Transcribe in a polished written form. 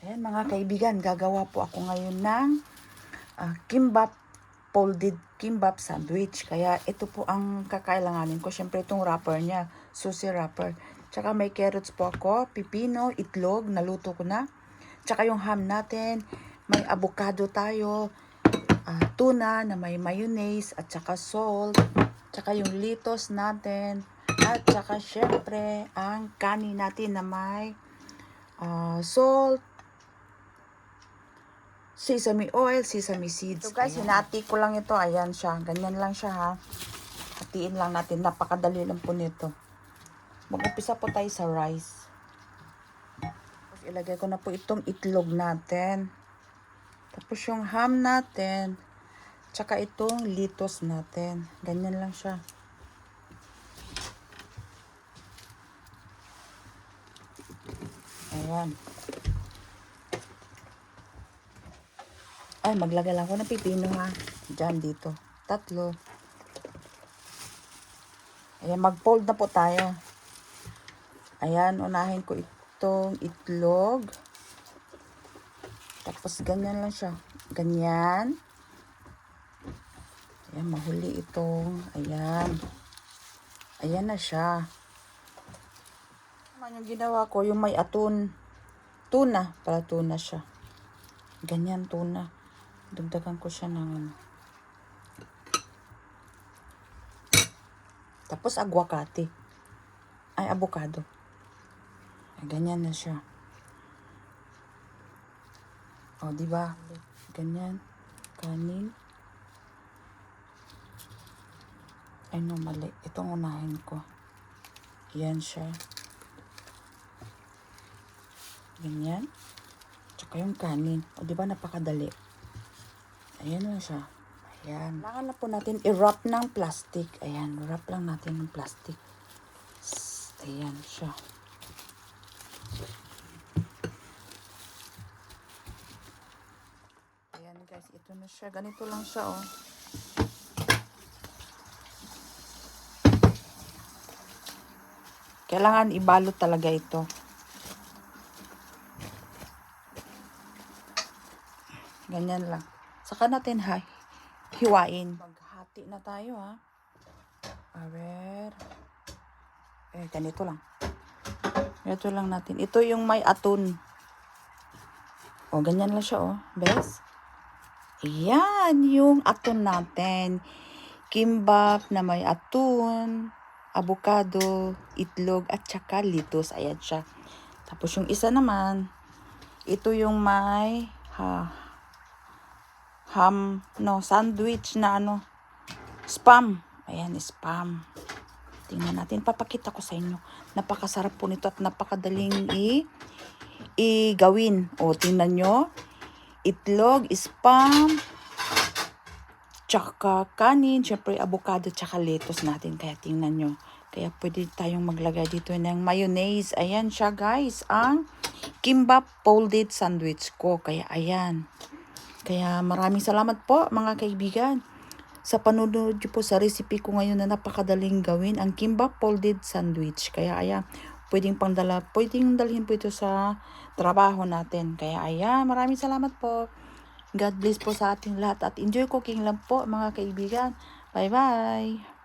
Ayan mga kaibigan, gagawa po ako ngayon ng kimbap, folded kimbap sandwich. Kaya ito po ang kakailanganin ko. Siyempre itong wrapper niya, sushi wrapper. Tsaka may carrots po ako, pipino, itlog, naluto ko na. Tsaka yung ham natin, may avocado tayo, tuna na may mayonnaise at tsaka salt. Tsaka yung lettuce natin. At tsaka syempre ang kanin natin na may salt, sesame oil, sesame seeds. So guys, hinati ko lang ito. Ayan siya. Ganyan lang siya ha. Hatiin lang natin. Napakadali lang po nito. Mag-umpisa po tayo sa rice. Tapos ilagay ko na po itong itlog natin. Tapos yung ham natin. Tsaka itong lettuce natin. Ganyan lang siya. Ayan. Ay, maglagay lang ako ng pipino ha. Diyan, dito. 3. Ayan, mag-fold na po tayo. Ayan, unahin ko itong itlog. Tapos, ganyan lang siya. Ganyan. Ayan, mahuli itong, ayan. Ayan na siya. Naman yung ginawa ko, yung may atun. Tuna, para tuna siya. Ganyan, tuna. Dagdagan ko siya ng tapos aguacate. Ay, avocado. Ay, ganyan na siya. O, di ba? Ganyan. Kanin. Ay, no, mali. Itong unahin ko. Yan siya. Ganyan. Tsaka yung kanin. O, di ba napakadali? Ayan lang siya. Ayan. Kailangan na po natin i-wrap ng plastic. Ayan. Wrap lang natin ng plastic. Ayan siya. Ayan guys. Ito na siya. Ganito lang siya oh. Kailangan ibalot talaga ito. Ganyan lang. Saka natin hiwain. Maghati na tayo ha. Ganito lang. Ganito lang natin. Ito yung may atun. O, ganyan lang siya o. Bes? Ayan yung atun natin. Kimbap na may atun, avocado, itlog, at saka lettuce. Ayan siya. Tapos yung isa naman, ito yung may sandwich na spam. Ayan, spam. Tingnan natin. Papakita ko sa inyo. Napakasarap po nito at napakadaling gawin. O, tingnan nyo. Itlog, spam, tsaka kanin, syempre avocado, tsaka lettuce natin. Kaya tingnan nyo. Kaya pwede tayong maglagay dito ng mayonnaise. Ayan siya guys. Ang kimbap folded sandwich ko. Kaya ayan. Kaya maraming salamat po mga kaibigan sa panunod nyo po sa recipe ko ngayon na napakadaling gawin, ang kimbap folded sandwich. Kaya ayan, pwedeng dalhin po ito sa trabaho natin. Kaya ayan, maraming salamat po. God bless po sa ating lahat at enjoy cooking lang po mga kaibigan. Bye bye!